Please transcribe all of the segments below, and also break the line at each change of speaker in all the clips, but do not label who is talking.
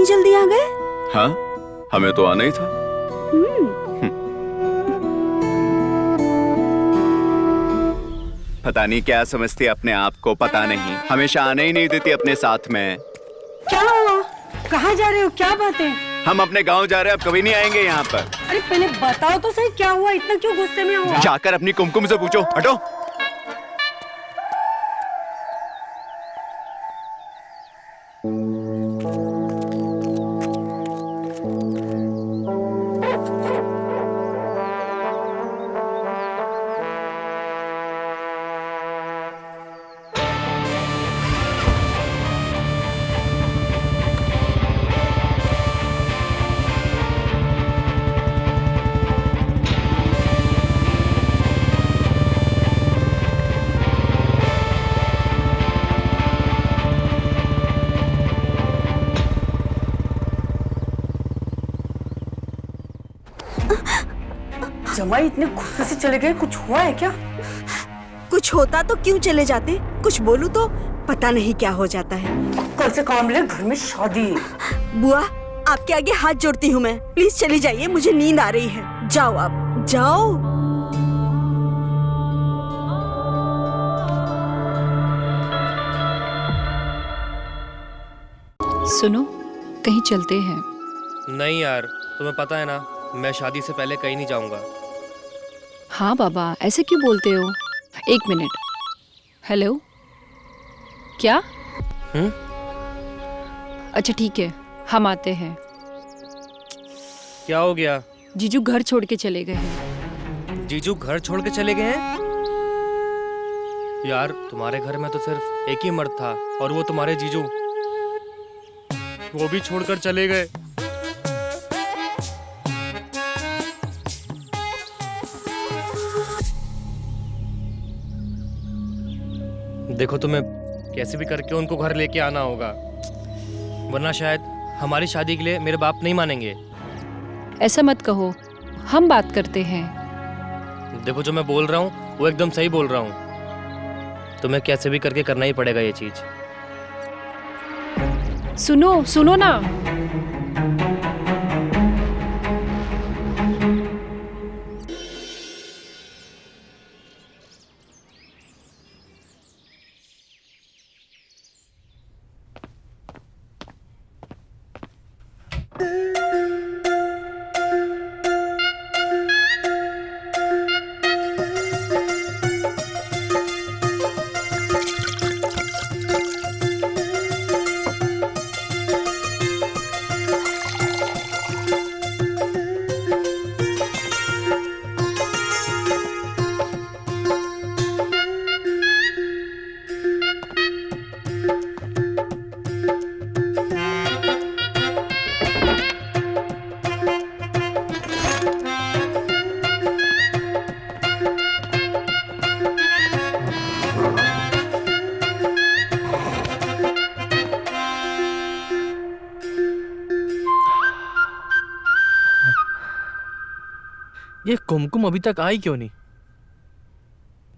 इतनी जल्दी आ गए?
हाँ, हमें तो आना ही था। पता नहीं क्या समझती अपने आप को, पता नहीं, हमेशा आने ही नहीं देती अपने साथ में।
क्या हुआ? कहाँ जा रहे हो? क्या बात है?
हम अपने गांव जा रहे हैं, अब कभी नहीं आएंगे यहाँ पर।
अरे पहले बताओ तो सही, क्या हुआ? इतना क्यों गुस्से में हो?
जाकर अपनी कुमकुम से पूछो, हटो।
जमाई इतने गुस्से से चले गए, कुछ हुआ है क्या?
कुछ होता तो क्यों चले जाते? कुछ बोलूं तो पता नहीं क्या हो जाता है।
कल से काम ले, घर में शादी है।
बुआ, आपके आगे हाथ जोड़ती हूँ मैं, प्लीज चली जाइए, मुझे नींद आ रही है। जाओ आप, जाओ।
सुनो, कहीं चलते हैं।
नहीं यार, तुम्हें पता है ना, मैं शादी से पहले कहीं नहीं जाऊंगा।
हाँ बाबा, ऐसे क्यों बोलते हो? एक मिनट। हेलो, क्या? अच्छा ठीक है, हम आते हैं।
क्या हो गया?
जीजू घर छोड़ के चले गए हैं।
जीजू घर छोड़ के चले गए हैं? यार तुम्हारे घर में तो सिर्फ एक ही मर्द था, और वो तुम्हारे जीजू, वो भी छोड़कर चले गए। देखो, तुम्हें कैसे भी करके उनको घर लेके आना होगा, वरना शायद हमारी शादी के लिए मेरे बाप नहीं मानेंगे।
ऐसा मत कहो, हम बात करते हैं।
देखो, जो मैं बोल रहा हूँ वो एकदम सही बोल रहा हूँ। तुम्हें कैसे भी करके करना ही पड़ेगा ये चीज।
सुनो, सुनो ना।
ये कुमकुम अभी तक आई क्यों नहीं?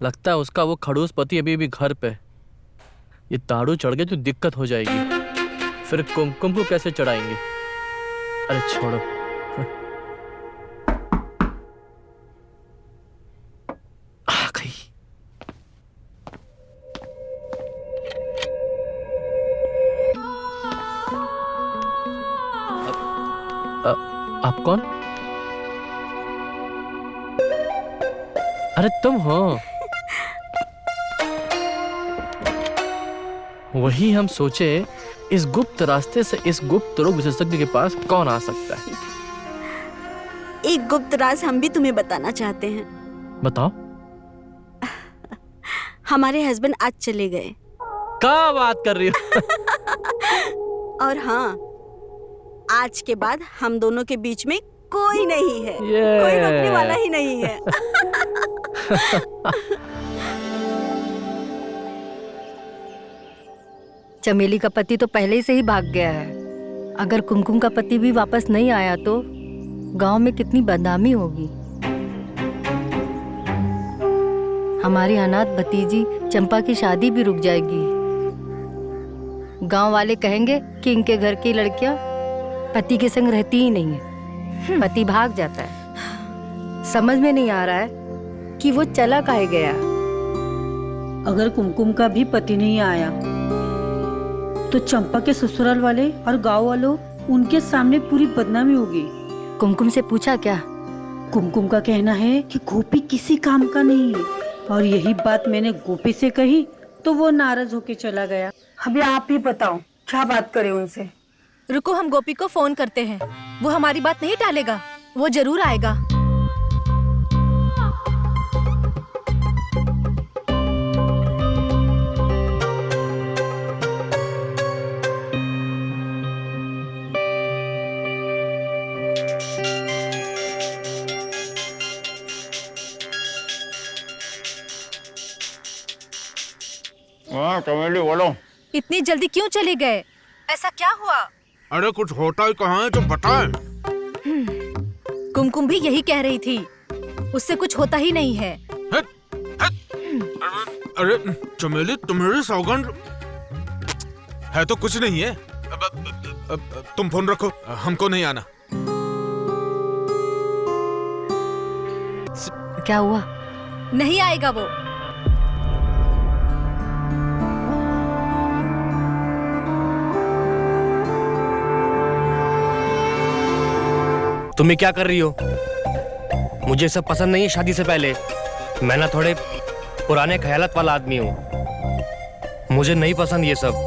लगता है उसका वो खड़ूस पति अभी भी घर पे। ये ताड़ू चढ़ गए तो दिक्कत हो जाएगी, फिर कुमकुम को कैसे चढ़ाएंगे? अरे छोड़ो। आ गई। आप कौन? अरे तुम हो? वही हम सोचे इस गुप्त रास्ते से इस गुप्त रोग विशेषज्ञ के पास कौन आ सकता है।
एक गुप्त राज हम भी तुम्हें बताना चाहते हैं।
बताओ।
हमारे हस्बैंड आज चले गए।
क्या बात कर रही हो?
और हाँ, आज के बाद हम दोनों के बीच में कोई नहीं है, कोई रोकने वाला ही नहीं है।
चमेली का पति तो पहले से ही भाग गया है। अगर कुमकुम का पति भी वापस नहीं आया तो गांव में कितनी बदनामी होगी। हमारी अनाथ भतीजी चंपा की शादी भी रुक जाएगी। गांव वाले कहेंगे कि इनके घर की लड़कियां पति के संग रहती ही नहीं है। पति भाग जाता है। समझ में नहीं आ रहा है कि वो चला काहे गया।
अगर कुमकुम का भी पति नहीं आया तो चंपा के ससुराल वाले और गांव वालों उनके सामने पूरी बदनामी होगी।
कुमकुम से पूछा क्या?
कुमकुम का कहना है कि गोपी किसी काम का नहीं है, और यही बात मैंने गोपी से कही तो वो नाराज होके चला गया। अभी आप ही बताओ क्या बात करें उनसे।
रुको, हम गोपी को फोन करते हैं। वो हमारी बात नहीं टालेगा, वो जरूर आएगा।
चमेली बोलो।
इतनी जल्दी क्यों चले गए? ऐसा क्या हुआ?
अरे कुछ होता ही कहाँ है, तुम बताएं।
कुमकुम भी यही कह रही थी, उससे कुछ होता ही नहीं है।
अरे चमेली, तुम्हारी सौगंध है तो कुछ नहीं है। तुम फोन रखो, हमको नहीं आना।
क्या हुआ?
नहीं आएगा वो।
तुम ये क्या कर रही हो? मुझे सब पसंद नहीं है शादी से पहले। मैं ना थोड़े पुराने ख्यालात वाला आदमी हूँ। मुझे नहीं पसंद ये सब।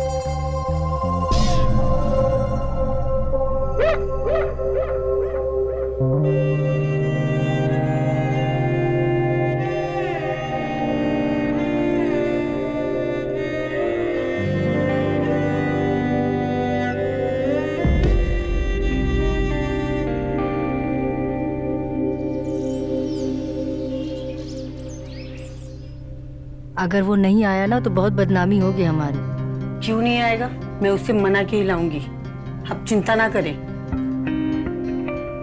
अगर वो नहीं आया ना तो बहुत बदनामी होगी हमारी।
क्यों नहीं आएगा? मैं उसे मना के ही लाऊंगी। आप चिंता ना करें।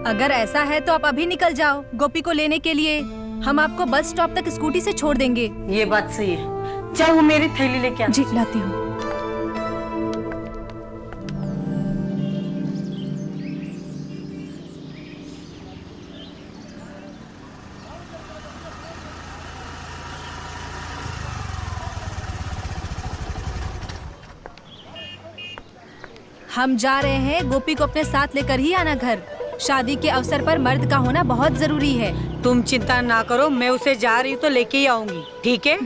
अगर ऐसा है तो आप अभी निकल जाओ गोपी को लेने के लिए। हम आपको बस स्टॉप तक स्कूटी से छोड़ देंगे।
ये बात सही है। जाओ, वो मेरी थैली लेके आ।
जी, लाती हूँ। हम जा रहे हैं। गोपी को अपने साथ लेकर ही आना घर। शादी के अवसर पर मर्द का होना बहुत जरूरी है।
तुम चिंता ना करो, मैं उसे जा रही हूँ तो लेके ही आऊंगी। ठीक है?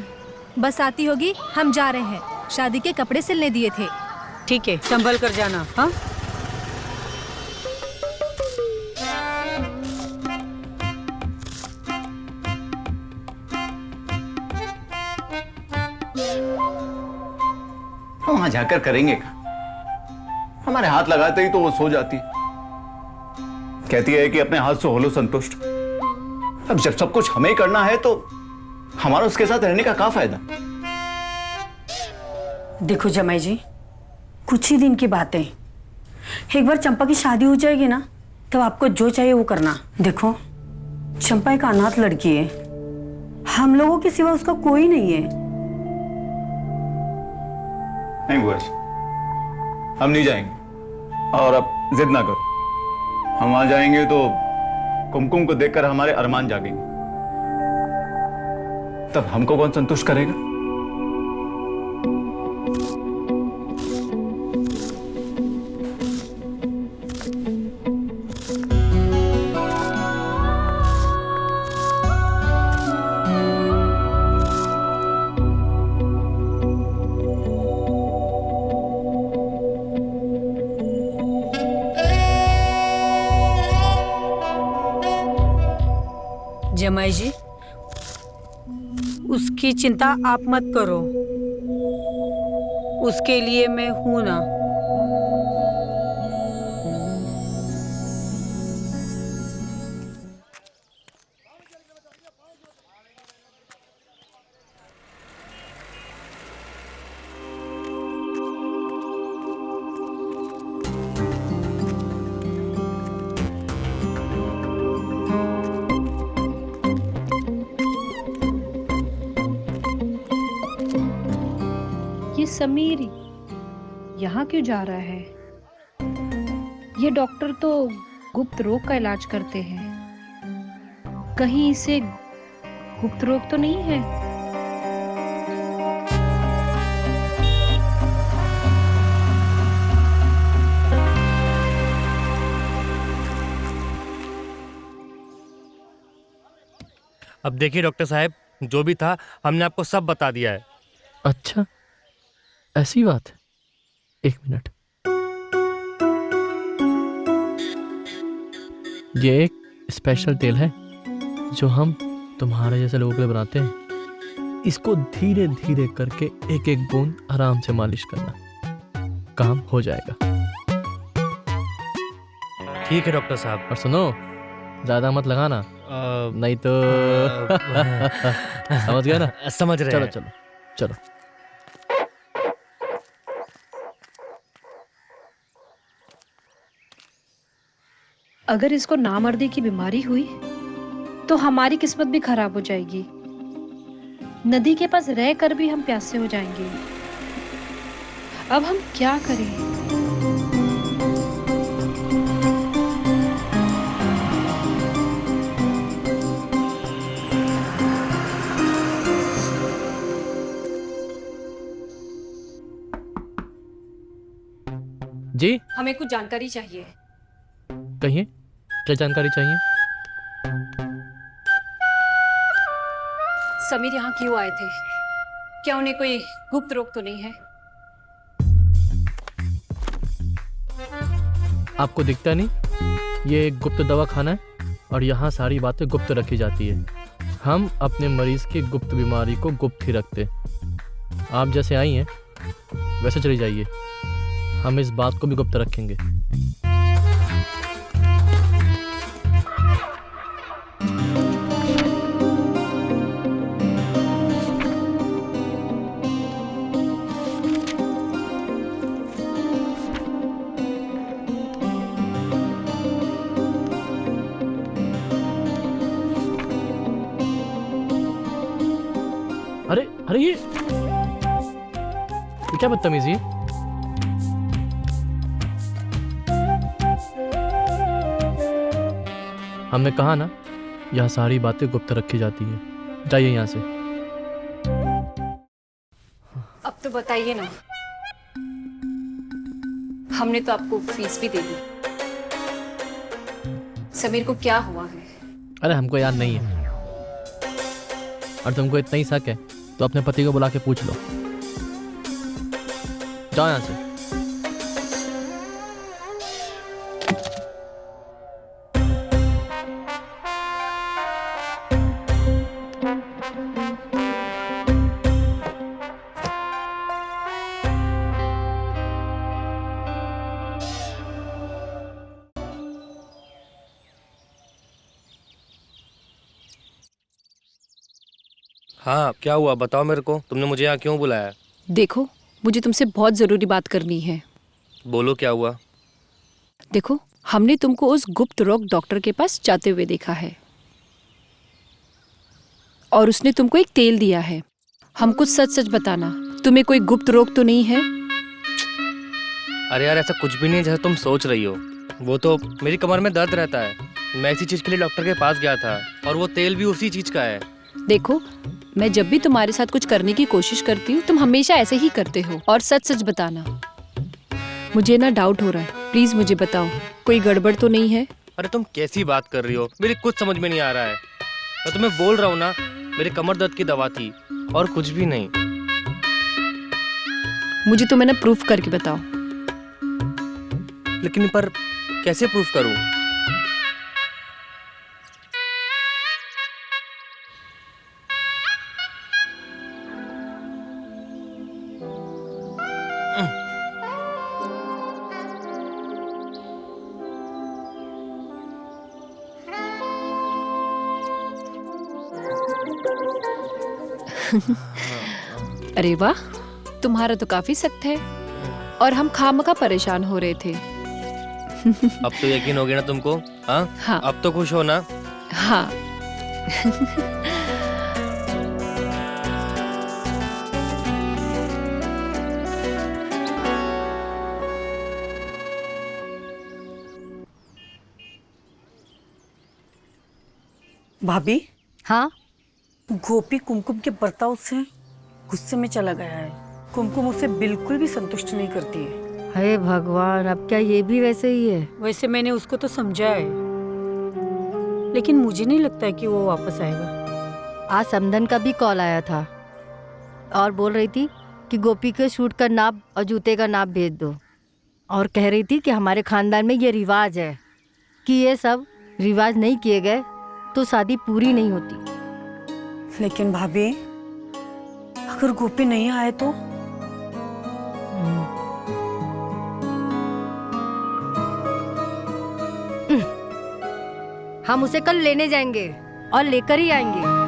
बस आती होगी। हम जा रहे हैं। शादी के कपड़े सिलने दिए थे।
ठीक है, संभल कर जाना। हाँ,
वहां जाकर करेंगे क्या? हमारे हाथ लगाते ही तो वो सो जाती। कहती है कि अपने हाथ से हो लो संतुष्ट। अब जब सब कुछ हमें करना है तो हमारा उसके साथ रहने का क्या फायदा?
देखो जमाई जी, कुछ ही दिन की बात है। एक बार चंपा की शादी हो जाएगी ना, तब आपको जो चाहिए वो करना। देखो, चंपा एक अनाथ लड़की है। हम लोगों के सिवा उसका कोई नहीं है।
नहीं बुआ जी, हम नहीं जाएंगे। और अब जिद ना करो। हम वहां जाएंगे तो कुमकुम को देखकर हमारे अरमान जागेंगे। तब हमको कौन संतुष्ट करेगा?
जमाई जी, उसकी चिंता आप मत करो। उसके लिए मैं हूं ना।
ये समीर यहाँ क्यों जा रहा है?
ये डॉक्टर तो गुप्त रोग का इलाज करते हैं, कहीं इसे गुप्त रोग तो नहीं है?
अब देखिए डॉक्टर साहब, जो भी था हमने आपको सब बता दिया है।
अच्छा, ऐसी बात है। एक मिनट, ये एक स्पेशल तेल है जो हम तुम्हारे जैसे लोगों के लिए बनाते हैं। इसको धीरे धीरे करके एक एक बूंद आराम से मालिश करना, काम हो जाएगा।
ठीक है डॉक्टर साहब।
और सुनो, ज्यादा मत लगाना, नहीं तो समझ गया ना?
समझ रहे
चलो
हैं।
चलो चलो।
अगर इसको नामर्दी की बीमारी हुई तो हमारी किस्मत भी खराब हो जाएगी। नदी के पास रहकर भी हम प्यासे हो जाएंगे। अब हम क्या करें?
जी
हमें कुछ जानकारी चाहिए।
कहिए, क्या जानकारी चाहिए?
समीर यहाँ क्यों आए थे? क्या उन्हें कोई गुप्त रोग तो नहीं है?
आपको दिखता नहीं? ये एक गुप्त दवा खाना है और यहाँ सारी बातें गुप्त रखी जाती है। हम अपने मरीज की गुप्त बीमारी को गुप्त ही रखते। आप जैसे आई हैं वैसे चली जाइए, हम इस बात को भी गुप्त रखेंगे। अरे अरे ये क्या बदतमीजी है? हमने कहा ना, यह सारी बातें गुप्त रखी जाती है। जाइए यहाँ से।
अब तो बताइए ना, हमने तो आपको फीस भी दे दी। समीर को क्या हुआ है?
अरे हमको याद नहीं है, और तुमको इतना ही शक है तो अपने पति को बुला के पूछ लो। जाओ यहाँ से।
हाँ, क्या हुआ बताओ मेरे को, तुमने मुझे यहाँ क्यों बुलाया?
देखो, मुझे तुमसे बहुत जरूरी बात करनी है।
बोलो क्या हुआ?
देखो, हमने तुमको उस गुप्त रोग डॉक्टर के पास जाते हुए देखा है और उसने तुमको एक तेल दिया है। हमको सच सच बताना, तुम्हें कोई गुप्त रोग तो नहीं है?
अरे यार, ऐसा कुछ भी नहीं है जैसा तुम सोच रही हो। वो तो मेरी कमर में दर्द रहता है, मैं इसी चीज के लिए डॉक्टर के पास गया था, और वो तेल भी उसी चीज का है।
देखो, मैं जब भी तुम्हारे साथ कुछ करने की कोशिश करती हूँ, तुम हमेशा ऐसे ही करते हो। और सच सच बताना, मुझे ना डाउट हो रहा है। प्लीज मुझे बताओ, कोई गड़बड़ तो नहीं है?
अरे तुम कैसी बात कर रही हो, मेरी कुछ समझ में नहीं आ रहा है। मैं तुम्हें बोल रहा हूँ ना, मेरे कमर दर्द की दवा थी और कुछ भी नहीं।
मुझे तो मैंने प्रूफ करके बताओ।
लेकिन पर कैसे प्रूफ करूँ?
अरे वाह, तुम्हारा तो काफी सख्त है और हम खामखा परेशान हो रहे थे।
अब तो यकीन हो गया ना तुमको? हाँ
हाँ।
अब तो खुश हो ना?
हाँ।
भाभी,
हाँ,
गोपी कुमकुम के बर्ताव से गुस्से में चला गया है। कुमकुम उसे बिल्कुल भी संतुष्ट नहीं करती है।
हे भगवान, अब क्या ये भी वैसे ही है?
वैसे मैंने उसको तो समझा है, लेकिन मुझे नहीं लगता है कि वो वापस आएगा।
आज समधन का भी कॉल आया था और बोल रही थी कि गोपी के शूट का नाप और जूते का नाप भेज दो, और कह रही थी कि हमारे खानदान में ये रिवाज है कि ये सब रिवाज नहीं किए गए तो शादी पूरी नहीं होती।
लेकिन भाभी, अगर गोपी नहीं आए तो?
हम उसे कल लेने जाएंगे और लेकर ही आएंगे।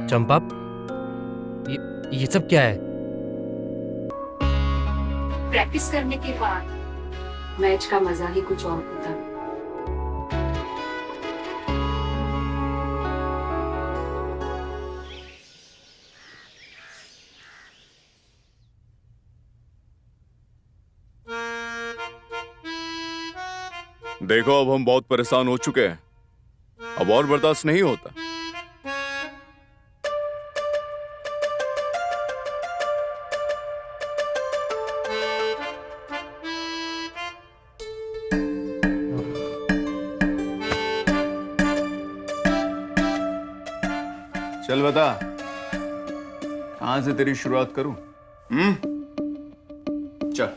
चंपा, ये सब क्या है?
प्रैक्टिस करने के बाद मैच का मजा ही कुछ और होता है।
देखो, अब हम बहुत परेशान हो चुके हैं, अब और बर्दाश्त नहीं होता। चल बता, कहां से तेरी शुरुआत करूं? चल,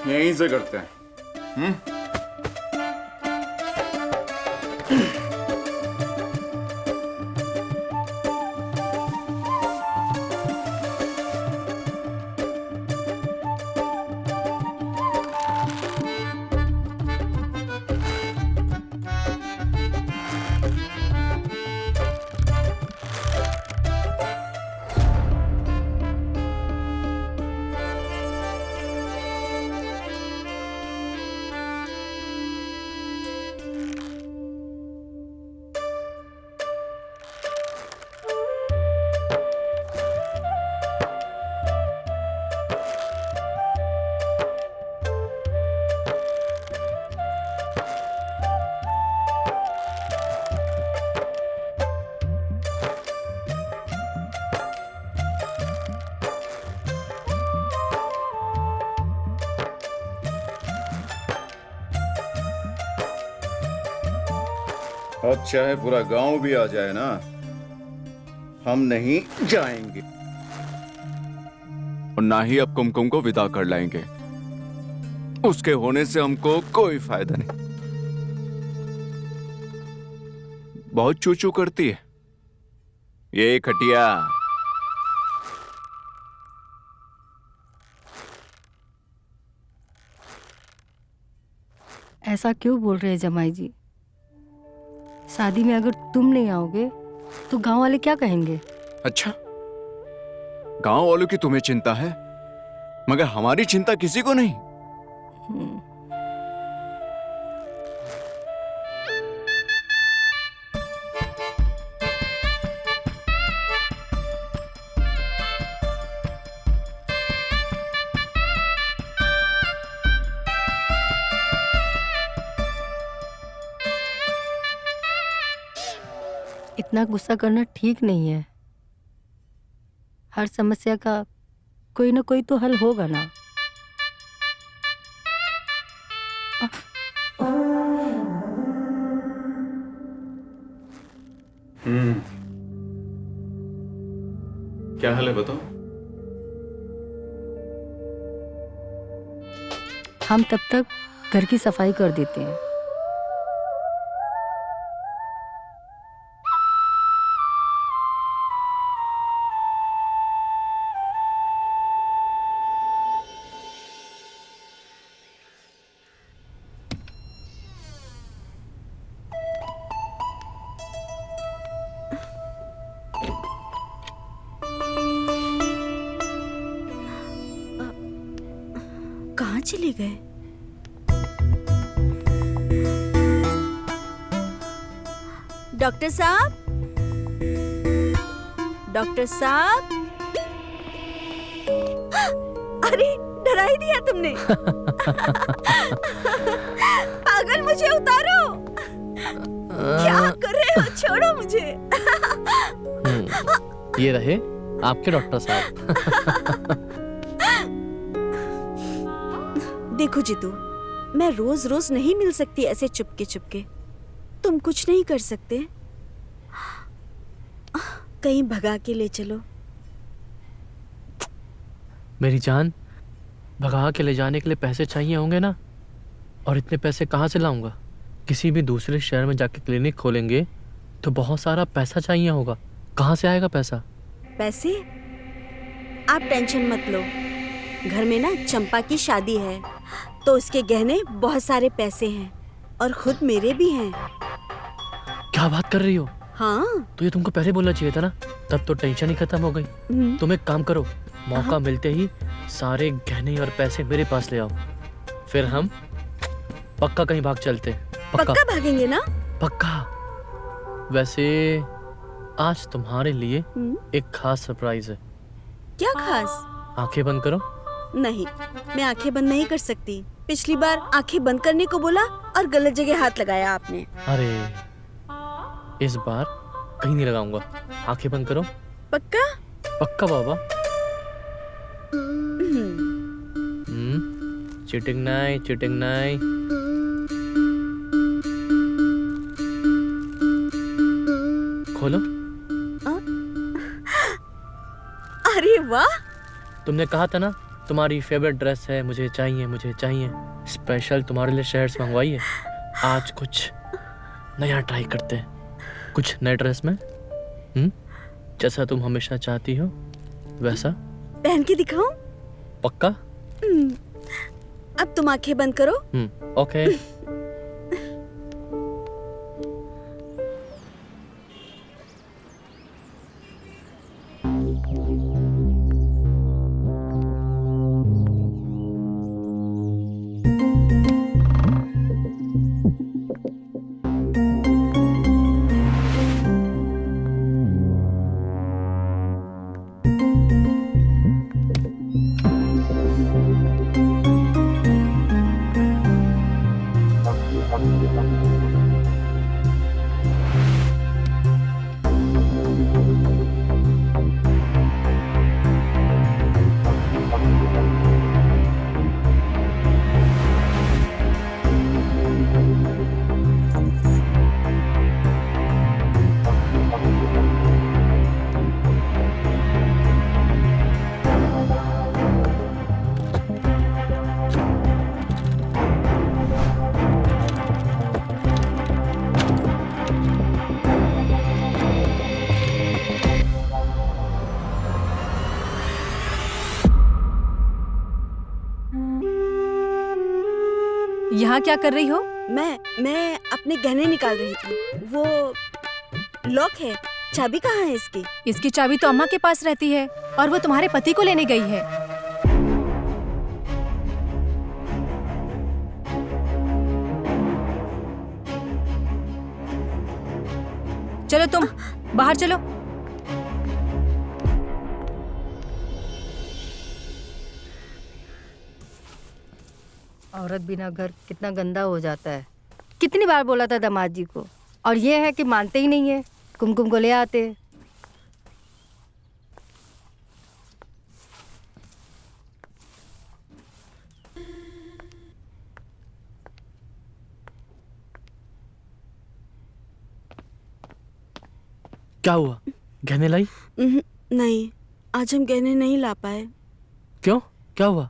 यहीं से करते हैं। अब चाहे पूरा गांव भी आ जाए ना, हम नहीं जाएंगे, और ना ही अब कुमकुम को विदा कर लाएंगे। उसके होने से हमको कोई फायदा नहीं। बहुत चू चू करती है ये खटिया।
ऐसा क्यों बोल रहे हैं जमाई जी? शादी में अगर तुम नहीं आओगे तो गांव वाले क्या कहेंगे?
अच्छा, गांव वालों की तुम्हें चिंता है, मगर हमारी चिंता किसी को नहीं।
इतना गुस्सा करना ठीक नहीं है। हर समस्या का कोई ना कोई तो हल होगा ना।
क्या हाल है बताओ?
हम तब तक घर की सफाई कर देते हैं।
चले गए? डॉक्टर साहब, डॉक्टर साहब। अरे डरा ही दिया तुमने। पागल, मुझे उतारो। क्या कर रहे हो? छोड़ो मुझे।
ये रहे आपके डॉक्टर साहब।
देखो जीतू, मैं रोज रोज नहीं मिल सकती ऐसे चुपके चुपके। तुम कुछ नहीं कर सकते? कहीं भगा के ले चलो।
मेरी जान, भगा के ले जाने के लिए पैसे चाहिए होंगे ना, और इतने पैसे कहाँ से लाऊंगा? किसी भी दूसरे शहर में जाके क्लिनिक खोलेंगे तो बहुत सारा पैसा चाहिए होगा। कहाँ से आएगा पैसा?
पैसे? आप टेंशन मत लो। घर में ना चंपा की शादी है, तो उसके गहने बहुत सारे पैसे हैं, और खुद मेरे भी हैं।
क्या बात कर रही हो?
हाँ।
तो ये तुमको पहले बोलना चाहिए था ना, तब तो टेंशन ही खत्म हो गई। तुम एक काम करो, मौका मिलते ही सारे गहने और पैसे मेरे पास ले आओ, फिर हम पक्का कहीं भाग चलते हैं।
पक्का भागेंगे ना?
पक्का। वैसे आज तुम्हारे लिए एक खास सरप्राइज है।
क्या खास?
आंखें बंद करो।
नहीं, मैं आंखें बंद नहीं कर सकती। पिछली बार आंखें बंद करने को बोला और गलत जगह हाथ लगाया आपने।
अरे इस बार कहीं नहीं लगाऊंगा। आंखें बंद करो।
पक्का?
पक्का बाबा। चीटिंग नहीं, चीटिंग नहीं। खोलो।
अरे वाह!
तुमने कहा था ना तुम्हारी फेवरेट ड्रेस है, मुझे चाहिए, मुझे चाहिए। स्पेशल तुम्हारे लिए शहर से मंगवाई है। आज कुछ नया ट्राई करते हैं, कुछ नए ड्रेस में। जैसा तुम हमेशा चाहती हो वैसा।
पहन के दिखाऊं?
पक्का?
अब तुम आंखें बंद करो।
ओके।
यहाँ क्या कर रही हो?
मैं अपने गहने निकाल रही थी। वो लॉक है, चाबी कहाँ है इसकी?
इसकी चाबी तो अम्मा के पास रहती है, और वो तुम्हारे पति को लेने गई है। चलो तुम बाहर चलो।
औरत बिना घर कितना गंदा हो जाता है। कितनी बार बोला था दामाद जी को, और ये है कि मानते ही नहीं है। कुमकुम को ले आते।
क्या हुआ? गहने लाई?
नहीं, आज हम गहने नहीं ला पाए।
क्यों? क्या हुआ?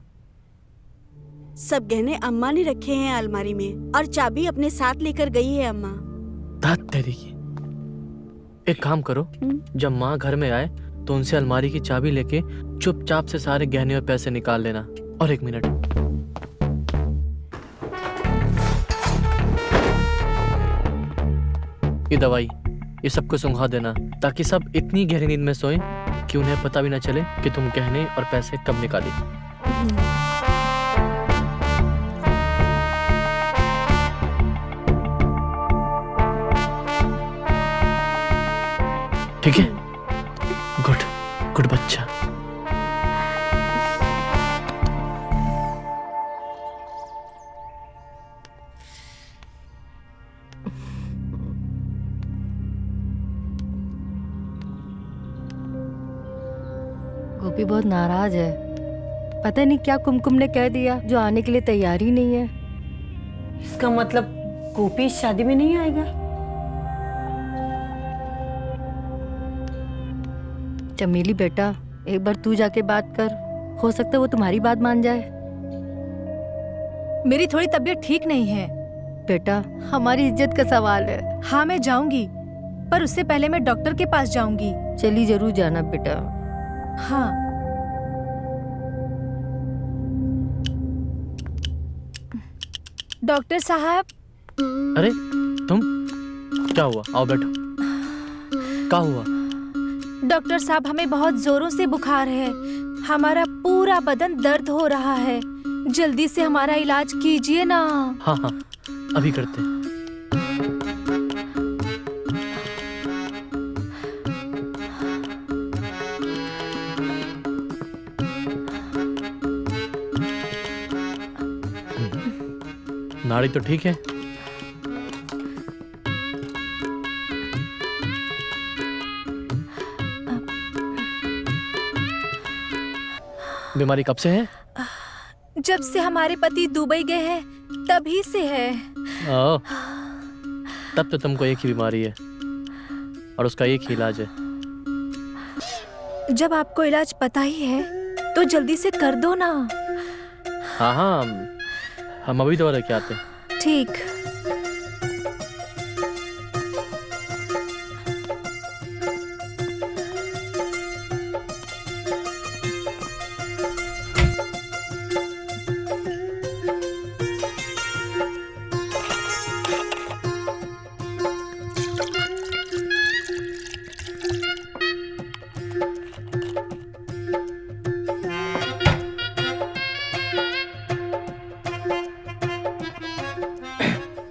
सब गहने अम्मा ने रखे हैं अलमारी में, और चाबी अपने साथ लेकर गई है अम्मा।
दाद तेरी की। एक काम करो, जब माँ घर में आए तो उनसे अलमारी की चाबी लेके चुपचाप से सारे गहने और पैसे निकाल लेना। और एक मिनट, ये दवाई, ये सबको सुंघा देना, ताकि सब इतनी गहरी नींद में सोएं कि उन्हें पता भी ना चले कि तुम गहने और पैसे कब निकाली। ठीक है? गुड गुड बच्चा।
गोपी बहुत नाराज है। पता नहीं क्या कुमकुम ने कह दिया जो आने के लिए तैयार ही नहीं है।
इसका मतलब गोपी इस शादी में नहीं आएगा?
चमेली बेटा, एक बार तू जाके बात कर, हो सकता है वो तुम्हारी बात मान जाए।
मेरी थोड़ी तबीयत ठीक नहीं है।
बेटा, हमारी इज्जत का सवाल है।
हाँ मैं जाऊंगी, पर उससे पहले मैं डॉक्टर के पास जाऊंगी।
चली जरूर जाना बेटा।
हाँ। डॉक्टर साहब।
अरे तुम, क्या हुआ? आओ बैठो। क्या हुआ?
डॉक्टर साहब, हमें बहुत जोरों से बुखार है। हमारा पूरा बदन दर्द हो रहा है। जल्दी से हमारा इलाज कीजिए ना।
हाँ हाँ, अभी करते हैं। नाड़ी तो ठीक है? बीमारी कब से है?
जब से हमारे पति दुबई गए हैं तभी से है।
ओह, तब तो तुमको एक ही बीमारी है और उसका एक ही इलाज है।
जब आपको इलाज पता ही है तो जल्दी से कर दो ना।
हाँ हाँ, हम अभी दवा लेके आते हैं।
ठीक।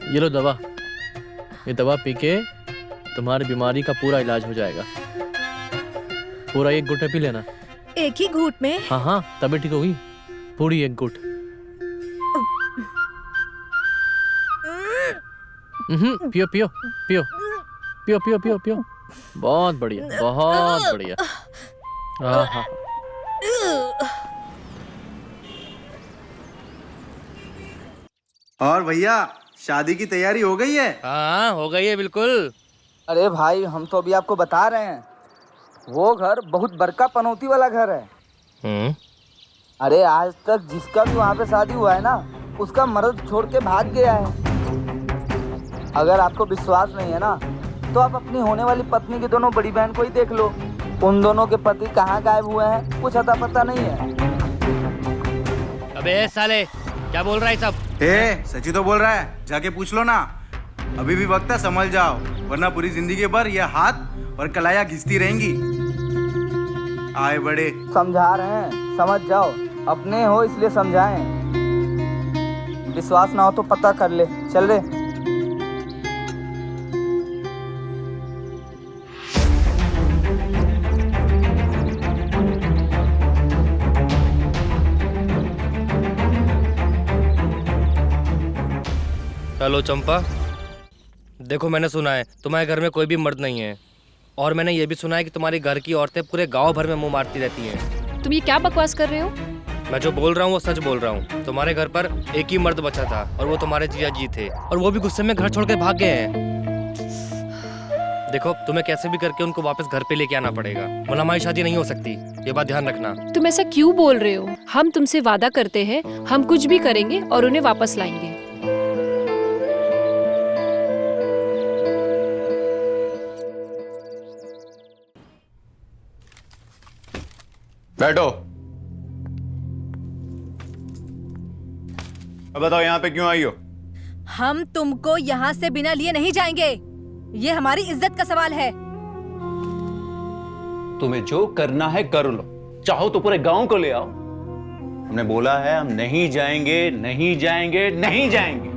ये लो दवा। ये दवा पी के तुम्हारी बीमारी का पूरा इलाज हो जाएगा। पूरा एक घुट पी लेना।
एक ही घूंट में?
हाँ हाँ, तभी ठीक होगी। पूरी एक घुट। पियो पियो पियो पियो पियो पियो पियो। बहुत बढ़िया, बहुत बढ़िया। हाँ हाँ।
और भैया, शादी की तैयारी हो गई है?
हाँ हो गई है बिल्कुल।
अरे भाई, हम तो अभी आपको बता रहे हैं, वो घर बहुत बड़का पनौती वाला घर है। अरे आज तक जिसका भी वहाँ पे शादी हुआ है ना, उसका मर्द छोड़ के भाग गया है। अगर आपको विश्वास नहीं है ना, तो आप अपनी होने वाली पत्नी की दोनों बड़ी बहन को ही देख लो। उन दोनों के पति कहाँ गायब हुए हैं कुछ अता पता नहीं है।
अबे साले, क्या बोल रहा है सब?
सची तो बोल रहा है, जाके पूछ लो ना। अभी भी वक्त है, संभल जाओ, वरना पूरी जिंदगी भर ये हाथ और कलाइयाँ घिसती रहेंगी। आए बड़े
समझा रहे हैं, समझ जाओ। अपने हो इसलिए समझाएं। विश्वास ना हो तो पता कर ले। चल रे।
हेलो चंपा, देखो मैंने सुना है तुम्हारे घर में कोई भी मर्द नहीं है, और मैंने ये भी सुना है कि तुम्हारे घर की औरतें पूरे गांव भर में मुंह मारती रहती हैं।
तुम ये क्या बकवास कर रहे हो?
मैं जो बोल रहा हूँ वो सच बोल रहा हूँ। तुम्हारे घर पर एक ही मर्द बचा था और वो तुम्हारे जीजा जी थे, और वो भी गुस्से में घर छोड़ के भाग गए हैं। देखो, तुम्हें कैसे भी करके उनको वापस घर पे लेके आना पड़ेगा, वरना हमारी शादी नहीं हो सकती। ये बात ध्यान रखना।
तुम ऐसा क्यों बोल रहे हो? हम तुमसे वादा करते हैं, हम कुछ भी करेंगे और उन्हें वापस लाएंगे।
बैठो। अब बताओ यहाँ पे क्यों आई हो?
हम तुमको यहाँ से बिना लिए नहीं जाएंगे। ये हमारी इज्जत का सवाल है।
तुम्हें जो करना है कर लो, चाहो तो पूरे गांव को ले आओ। हमने बोला है हम नहीं जाएंगे, नहीं जाएंगे, नहीं जाएंगे।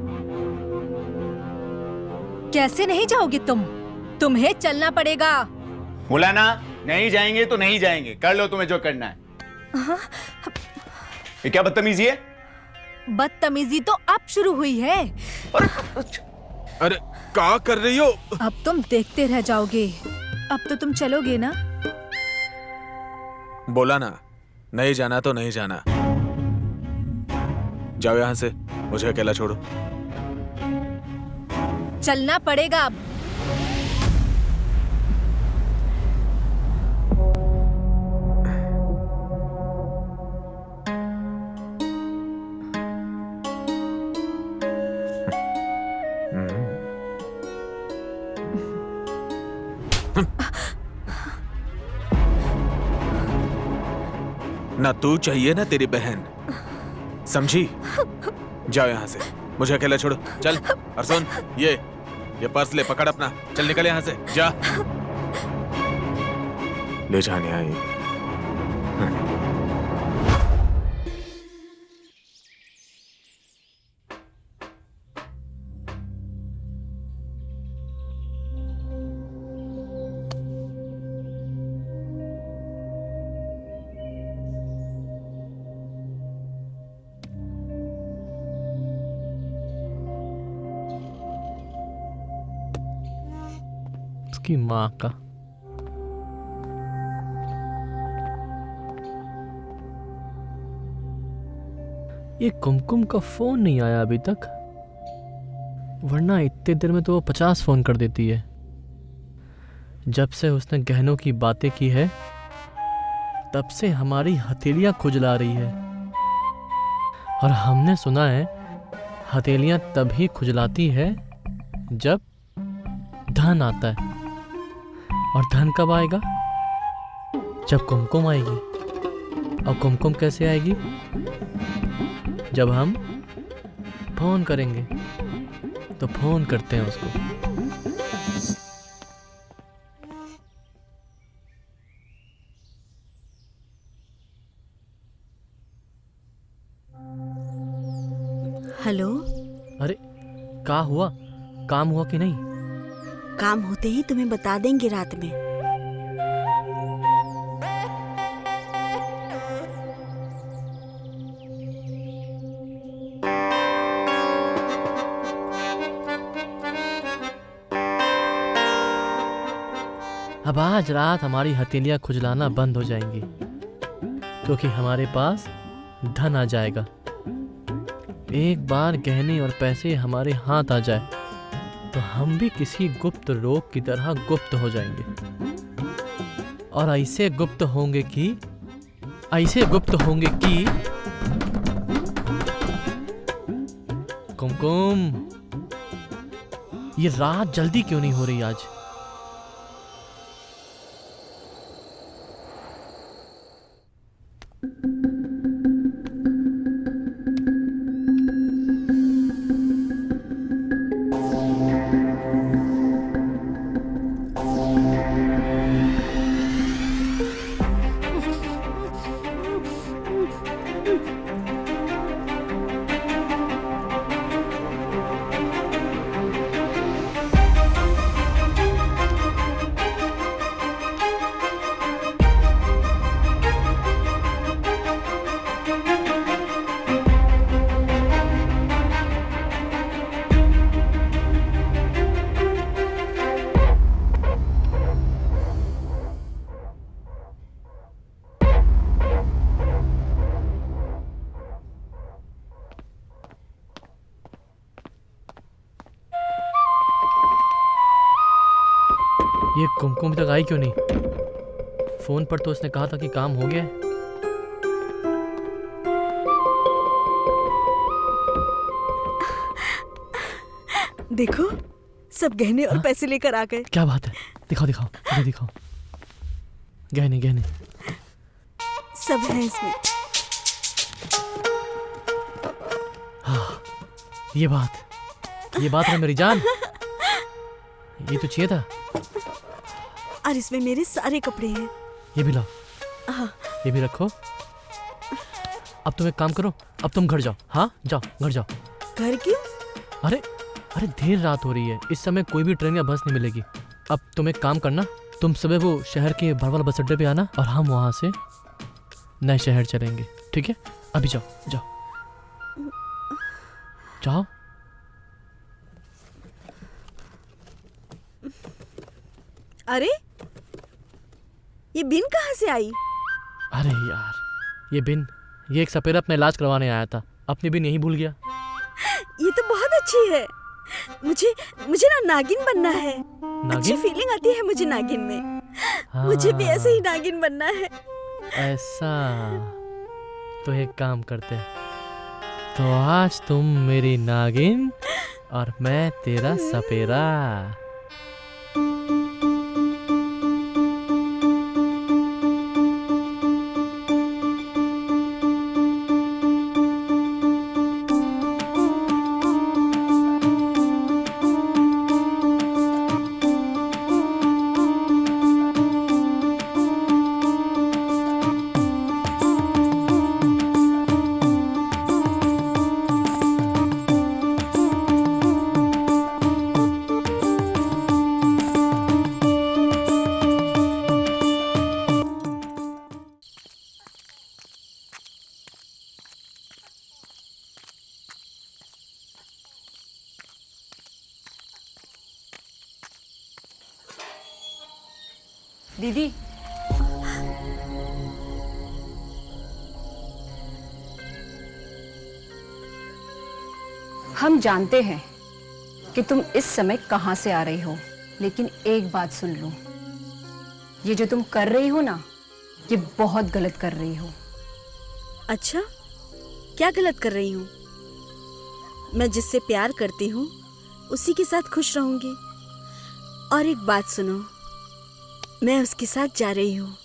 कैसे नहीं जाओगे तुम? तुम्हें चलना पड़ेगा।
बोला ना, नहीं जाएंगे तो नहीं जाएंगे, कर लो तुम्हें जो करना है। ये क्या बदतमीजी है?
बदतमीजी तो अब शुरू हुई है।
अरे क्या कर रही हो?
अब तुम देखते रह जाओगे। अब तो तुम चलोगे ना?
बोला ना, नहीं जाना तो नहीं जाना। जाओ यहां से, मुझे अकेला छोड़ो।
चलना पड़ेगा अब।
ना तू चाहिए ना तेरी बहन, समझी? जाओ यहां से, मुझे अकेला छोड़ो। चल। और सुन, ये पर्स ले, पकड़ अपना, चल निकल यहां से, जा। ले जाने आई।
की माँ का। ये कुमकुम का फोन नहीं आया अभी तक, वरना इतने देर में तो वो 50 फोन कर देती है। जब से उसने गहनों की बातें की है तब से हमारी हथेलियां खुजला रही है। और हमने सुना है हथेलियां तभी खुजलाती है जब धन आता है। और धन कब आएगा? जब कुमकुम आएगी। और कुमकुम कैसे आएगी? जब हम फोन करेंगे। तो फोन करते हैं उसको।
हेलो।
अरे क्या हुआ? काम हुआ कि नहीं?
काम होते ही तुम्हें बता देंगे रात में।
अब आज रात हमारी हथेलियां खुजलाना बंद हो जाएंगी, क्योंकि हमारे पास धन आ जाएगा। एक बार गहने और पैसे हमारे हाथ आ जाए तो हम भी किसी गुप्त रोग की तरह गुप्त हो जाएंगे। और ऐसे गुप्त होंगे कि कुमकुम, ये रात जल्दी क्यों नहीं हो रही आज? ये कुमकुम तक आई क्यों नहीं? फोन पर तो उसने कहा था कि काम हो गया है।
देखो, सब गहने और पैसे लेकर आ गए।
क्या बात है? दिखाओ दिखाओ, अरे दिखाओ। गहने गहने
सब है इसमें।
हाँ, ये बात है मेरी जान। ये तो चाहिए था।
और इसमें मेरे सारे कपड़े हैं।
ये भी लाओ।
हाँ।
ये भी रखो। अब तुम एक काम करो, अब तुम घर जाओ। हाँ जाओ, घर जाओ।
घर क्यों?
अरे देर रात हो रही है, इस समय कोई भी ट्रेन या बस नहीं मिलेगी। अब तुम एक काम करना, तुम सुबह वो शहर के भरवाल बस अड्डे पे आना और हम वहां से नए शहर चलेंगे, ठीक है? अभी जाओ जाओ जाओ।
अरे ये बिन कहाँ से आई?
अरे यार, ये एक सपेरा अपना इलाज करवाने आया था, अपनी बिन यहीं भूल गया।
ये तो बहुत अच्छी है। मुझे ना नागिन बनना है। अच्छी फीलिंग आती है मुझे नागिन में। मुझे भी ऐसे ही नागिन बनना है।
ऐसा तो एक काम करते हैं, तो आज तुम मेरी नागिन और मैं तेरा सपेरा।
दीदी, हम जानते हैं कि तुम इस समय कहां से आ रही हो, लेकिन एक बात सुन लो, ये जो तुम कर रही हो ना, ये बहुत गलत कर रही हो।
अच्छा, क्या गलत कर रही हूँ? मैं जिससे प्यार करती हूँ उसी के साथ खुश रहूंगी। और एक बात सुनो, मैं उसके साथ जा रही हूँ।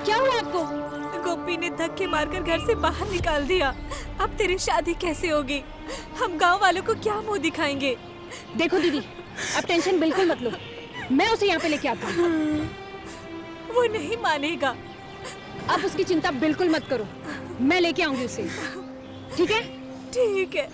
क्या हुआ आपको? गोपी ने धक्के मारकर घर से बाहर निकाल दिया। अब तेरी शादी कैसे होगी? हम गांव वालों को क्या मुंह दिखाएंगे?
देखो दीदी, अब टेंशन बिल्कुल मत लो, मैं उसे यहाँ पे लेके आता हूँ।
वो नहीं मानेगा।
आप उसकी चिंता बिल्कुल मत करो, मैं लेके आऊंगी उसे, ठीक है?
ठीक है।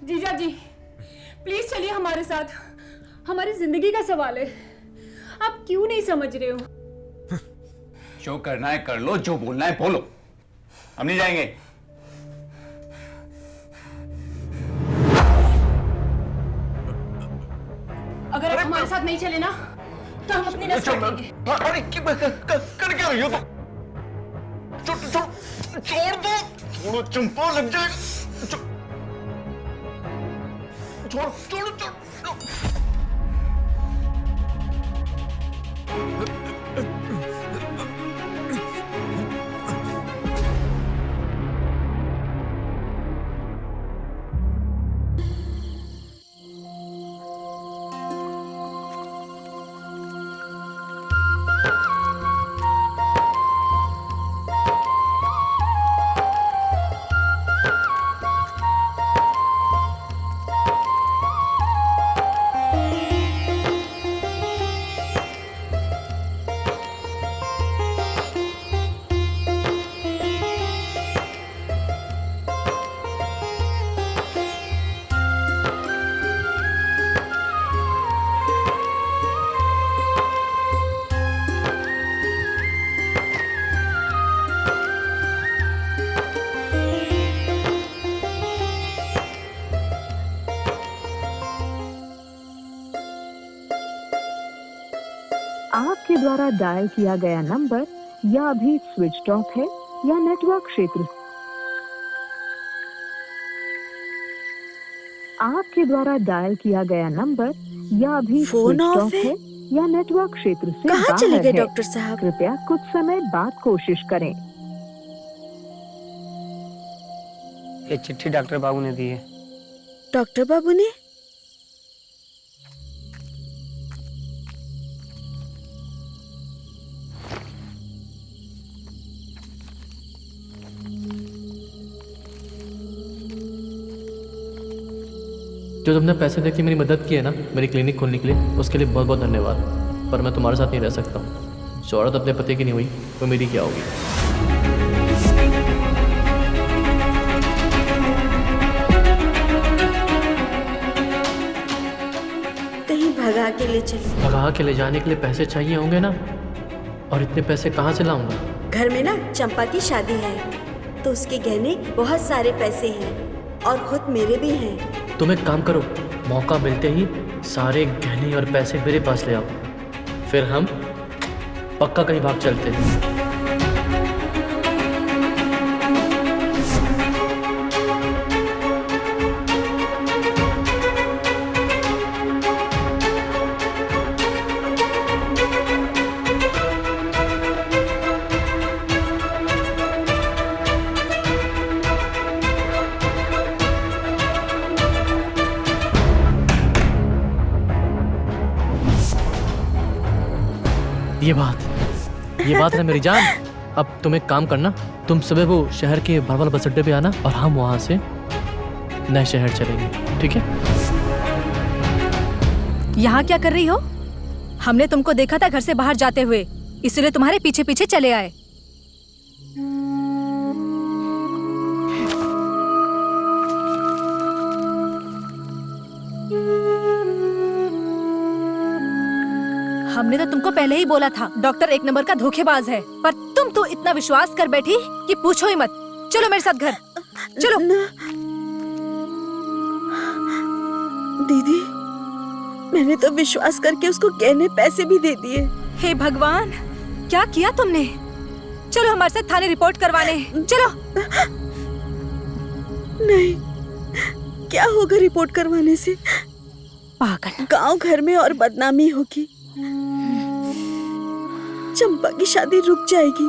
जीजा जी, प्लीज चलिए हमारे साथ, हमारी जिंदगी का सवाल है, आप क्यों नहीं समझ रहे हो?
जो करना है कर लो, जो बोलना है बोलो, हम नहीं जाएंगे।
अगर आप हमारे साथ नहीं चले ना, तो हम अपनी नस काटेंगे।
अरे कर क्या रही हो तुम? छोड़ दो, छोड़ो, चंपा लग जाएगा। छोड़।
द्वारा डायल किया गया नंबर या अभी स्विच ऑफ है या नेटवर्क क्षेत्र आपके द्वारा डायल किया गया नंबर या अभी
फोन
स्विच
ऑफ
ऑफ है या नेटवर्क क्षेत्र से
कहाँ
बाहर
चले गए
है।
डॉक्टर साहब?
कृपया कुछ समय बाद कोशिश करें।
ये चिट्ठी डॉक्टर बाबू ने दी है।
डॉक्टर बाबू ने?
जो तुमने पैसे देके मेरी मदद की है ना मेरी क्लिनिक खोलने के लिए, उसके लिए बहुत बहुत धन्यवाद। पर मैं तुम्हारे साथ नहीं रह सकता हूँ। जो औरत अपने पति की नहीं हुई वो मेरी क्या होगी?
कहीं भगा के ले चलो।
भगा के ले जाने के लिए पैसे चाहिए होंगे ना, और इतने पैसे कहाँ से लाऊंगा?
घर में ना चंपा की शादी है तो उसके गहने बहुत सारे पैसे हैं और खुद मेरे भी हैं।
तुम एक काम करो, मौका मिलते ही सारे गहने और पैसे मेरे पास ले आओ, फिर हम पक्का कहीं भाग चलते हैं। ये बात है मेरी जान। अब तुम एक काम करना, तुम सुबह वो शहर के भड़वल बस अड्डे पे आना और हम वहां से नए शहर चलेंगे, ठीक है?
यहाँ क्या कर रही हो? हमने तुमको देखा था घर से बाहर जाते हुए, इसलिए तुम्हारे पीछे पीछे चले आए। हमने तो तुमको पहले ही बोला था डॉक्टर एक नंबर का धोखेबाज है, पर तुम तो इतना विश्वास कर बैठी कि पूछो ही मत। चलो मेरे साथ घर चलो।
दीदी, मैंने तो विश्वास करके उसको गहने पैसे भी दे दिए।
हे भगवान, क्या किया तुमने? चलो हमारे साथ थाने रिपोर्ट करवाने चलो।
नहीं, क्या होगा रिपोर्ट करवाने से?
पागल।
गांव घर में और बदनामी होगी, चंपा की शादी रुक जाएगी।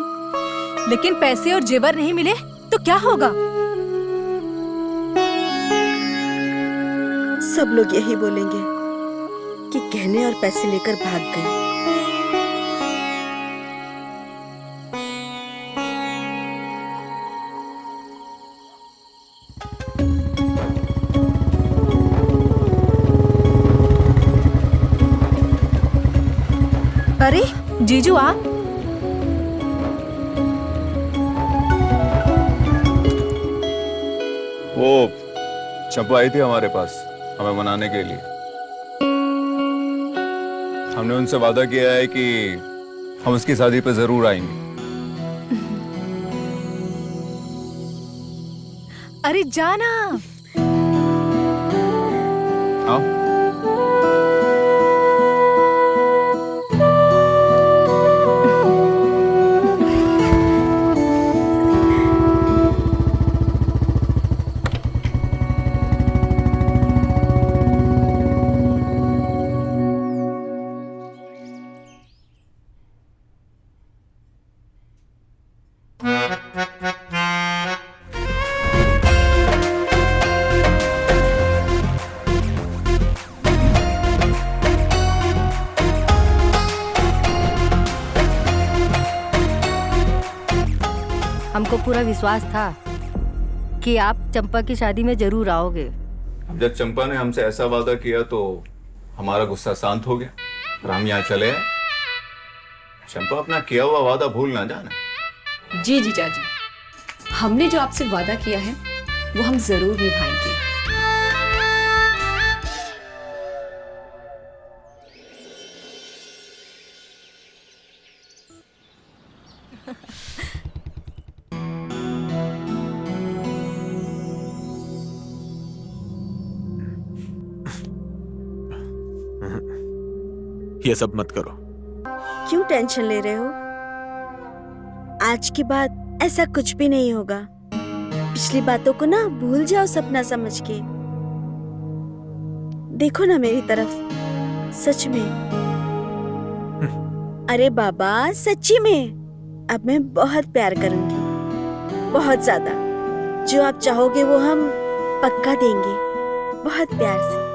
लेकिन पैसे और जेवर नहीं मिले तो क्या होगा?
सब लोग यही बोलेंगे कि गहने और पैसे लेकर भाग गई।
अरे जीजू आप?
वो चंपा आई थी हमारे पास हमें मनाने के लिए। हमने उनसे वादा किया है कि हम उसकी शादी पे जरूर आएंगे।
अरे जाना।
आओ।
हमको पूरा विश्वास था कि आप चंपा की शादी में जरूर आओगे।
जब चंपा ने हमसे ऐसा वादा किया तो हमारा गुस्सा शांत हो गया और हम यहाँ चले आए। चंपा अपना किया हुआ वादा भूल ना जाना।
जी जीजा जी, हमने जो आपसे वादा किया है वो हम जरूर निभाएंगे।
ये सब मत करो।
क्यों टेंशन ले रहे हो? आज के बाद ऐसा कुछ भी नहीं होगा। पिछली बातों को ना भूल जाओ सपना समझ के। देखो ना मेरी तरफ, सच में। अरे बाबा सच्ची में, अब मैं बहुत प्यार करूंगी, बहुत ज्यादा। जो आप चाहोगे वो हम पक्का देंगे, बहुत प्यार से।